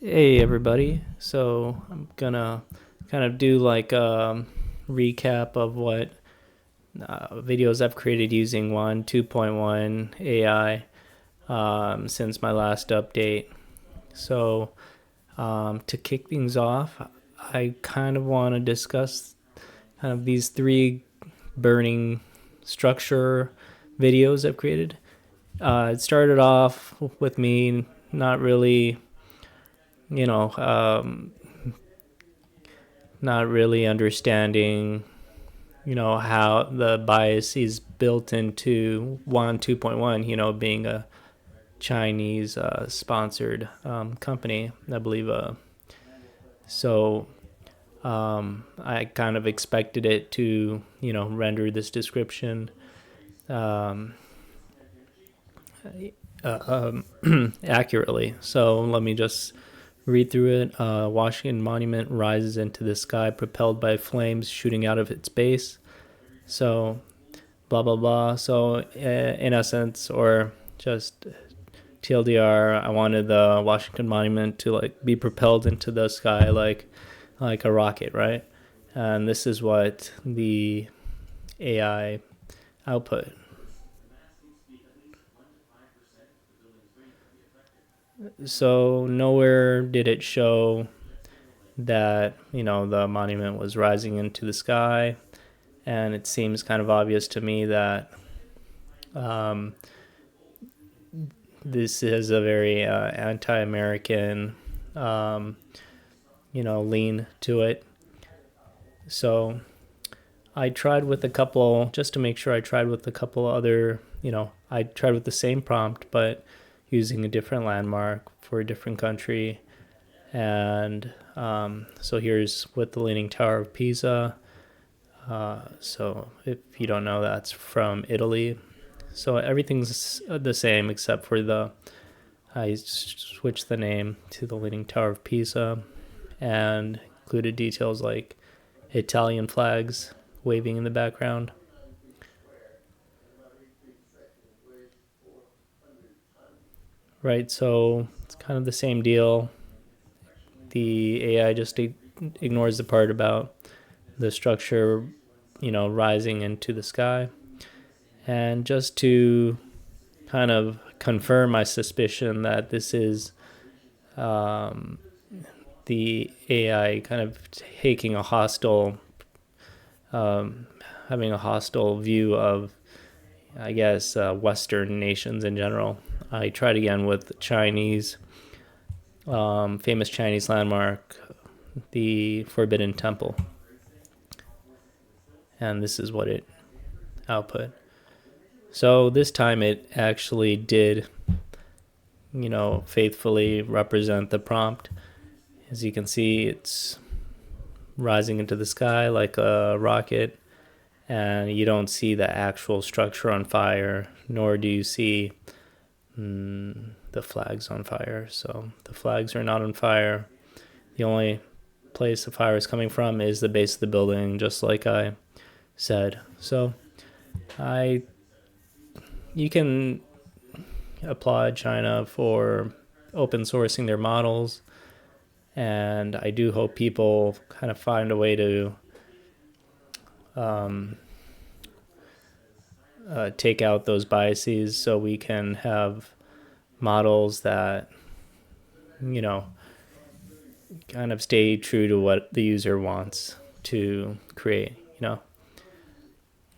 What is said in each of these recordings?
Hey everybody. So I'm gonna kind of do like a recap of what videos I've created using 1.2.1 AI since my last update. So to kick things off, I kind of want to discuss kind of these three burning structure videos I've created. It started off with me not really, you know, not really understanding, how the bias is built into 2.1, being a Chinese sponsored company, I believe. So I kind of expected it to, render this description um, accurately. So let me just read through it. Washington Monument rises into the sky, propelled by flames shooting out of its base. So, blah blah blah. So, in essence, or just TLDR, I wanted the Washington Monument to like be propelled into the sky like a rocket, right? And this is what the AI output. So nowhere did it show that the monument was rising into the sky, and it seems kind of obvious to me that um, this is a very anti-American, um, lean to it. So I tried with a couple, just to make sure. I tried with a couple other, I tried with the same prompt, but using a different landmark for a different country. And so here's with the Leaning Tower of Pisa. So if you don't know, that's from Italy. So everything's the same except for I switched the name to the Leaning Tower of Pisa and included details like Italian flags waving in the background. Right, so it's kind of the same deal. The AI just ignores the part about the structure, rising into the sky. And just to kind of confirm my suspicion that this is um, the AI kind of taking a hostile, um, having a hostile view of, I guess, Western nations in general. I tried again with Chinese, famous Chinese landmark, the Forbidden Temple, and this is what it output. So this time it actually did, faithfully represent the prompt. As you can see, it's rising into the sky like a rocket, and you don't see the actual structure on fire, nor do you see the flags on fire. So the flags are not on fire. The only place the fire is coming from is the base of the building, just like I said. So I you can applaud China for open sourcing their models, and I do hope people kind of find a way to um, take out those biases so we can have models that you know kind of stay true to what the user wants to create.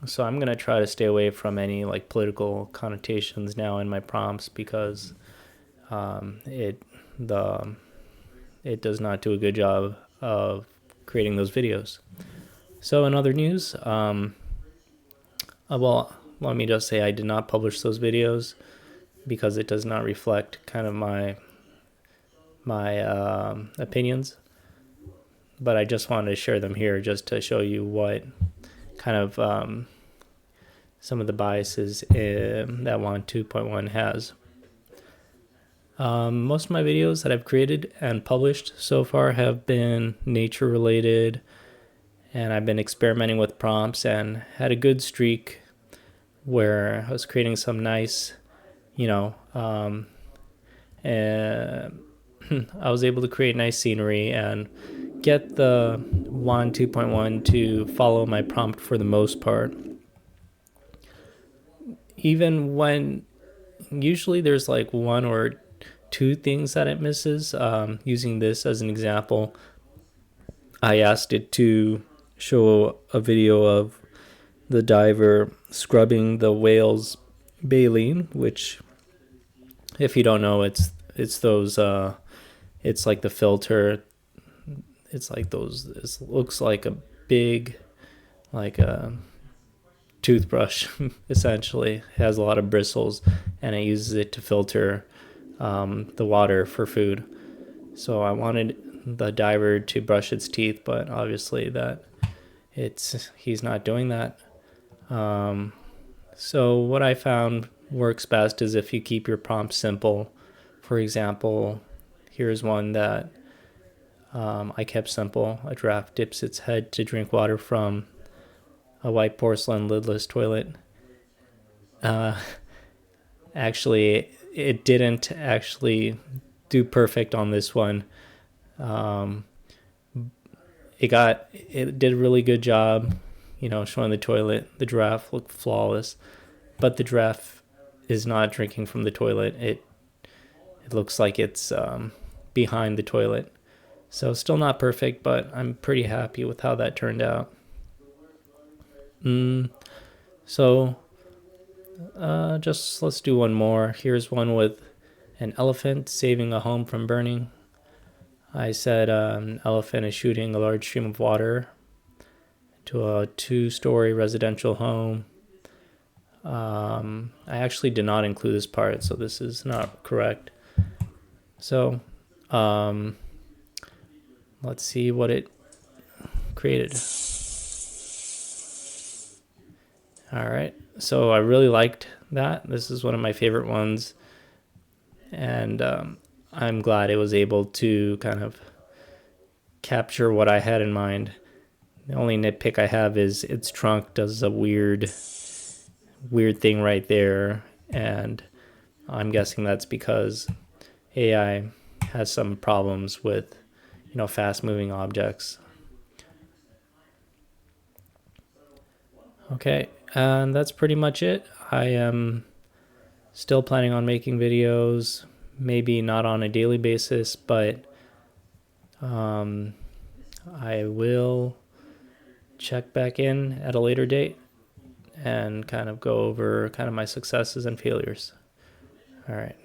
So I'm going to try to stay away from any like political connotations now in my prompts, because it the it does not do a good job of creating those videos. So in other news, well, let me just say I did not publish those videos because it does not reflect kind of my opinions. But I just wanted to share them here just to show you what kind of some of the biases that 2.1 has. Most of my videos that I've created and published so far have been nature related, and I've been experimenting with prompts and had a good streak where I was creating some nice, you know, uh, I was able to create nice scenery and get the WAN 2.1 to follow my prompt for the most part. Even when usually there's like one or two things that it misses. Using this as an example, I asked it to show a video of the diver scrubbing the whale's baleen, which, if you don't know, it's those it's like the filter. It's like those. It looks like a big, like a toothbrush. Essentially, it has a lot of bristles, and it uses it to filter the water for food. So I wanted the diver to brush its teeth, but obviously he's not doing that. So what I found works best is if you keep your prompts simple. For example, here's one that I kept simple. A giraffe dips its head to drink water from a white porcelain lidless toilet. Actually, it didn't actually do perfect on this one. It did a really good job, showing the toilet. The giraffe looked flawless, but the giraffe is not drinking from the toilet. It looks like it's behind the toilet. So still not perfect, but I'm pretty happy with how that turned out. So just let's do one more. Here's one with an elephant saving a home from burning. I said an elephant is shooting a large stream of water to a 2-story residential home. I actually did not include this part, so this is not correct. So let's see what it created. All right, so I really liked that. This is one of my favorite ones, and I'm glad it was able to kind of capture what I had in mind. The only nitpick I have is its trunk does a weird thing right there, and I'm guessing that's because AI has some problems with fast moving objects. Okay, and that's pretty much it. I am still planning on making videos, maybe not on a daily basis, but I will check back in at a later date and kind of go over kind of my successes and failures. All right.